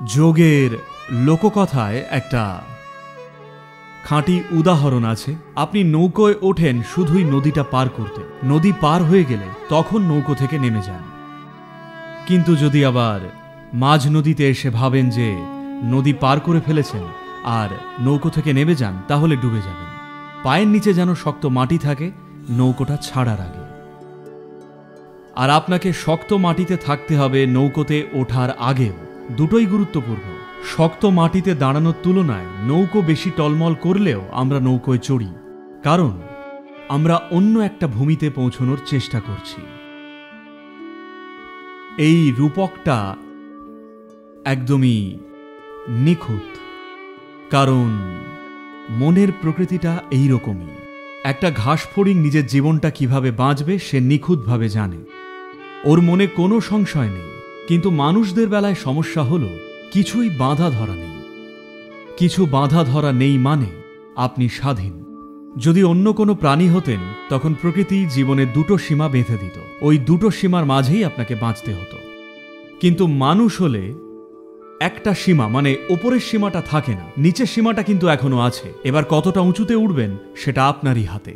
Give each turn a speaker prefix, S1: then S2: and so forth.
S1: যোগের লোককথায় একটা খাঁটি উদাহরণ আছে। আপনি নৌকোয় ওঠেন শুধুই নদীটা পার করতে, নদী পার হয়ে গেলে তখন নৌকো থেকে নেমে যান। কিন্তু যদি আবার মাঝ নদীতে এসে ভাবেন যে নদী পার করে ফেলেছেন আর নৌকো থেকে নেমে যান, তাহলে ডুবে যাবেন। পায়ের নিচে যেন শক্ত মাটি থাকে নৌকোটা ছাড়ার আগে। আর আপনাকে শক্ত মাটিতে থাকতে হবে নৌকোতে ওঠার আগেও। দুটোই গুরুত্বপূর্ণ। শক্ত মাটিতে দাঁড়ানোর তুলনায় নৌকো বেশি টলমল করলেও আমরা নৌকোয় চড়ি, কারণ আমরা অন্য একটা ভূমিতে পৌঁছানোর চেষ্টা করছি। এই রূপকটা একদমই নিখুঁত, কারণ মনের প্রকৃতিটা এইরকমই। একটা ঘাসফড়িং নিজের জীবনটা কিভাবে বাঁচবে সে নিখুঁতভাবে জানে, ওর মনে কোনো সংশয় নেই। কিন্তু মানুষদের বেলায় সমস্যা হলো কিছুই বাঁধা ধরা নেই। কিছু বাঁধা ধরা নেই মানে আপনি স্বাধীন। যদি অন্য কোনো প্রাণী হতেন তখন প্রকৃতি জীবনে দুটো সীমা বেঁধে দিত, ওই দুটো সীমার মাঝেই আপনাকে বাঁচতে হতো। কিন্তু মানুষ হলে একটা সীমা, মানে ওপরের সীমাটা থাকে না, নিচের সীমাটা কিন্তু এখনো আছে। এবার কতটা উঁচুতে উঠবেন সেটা আপনারই হাতে।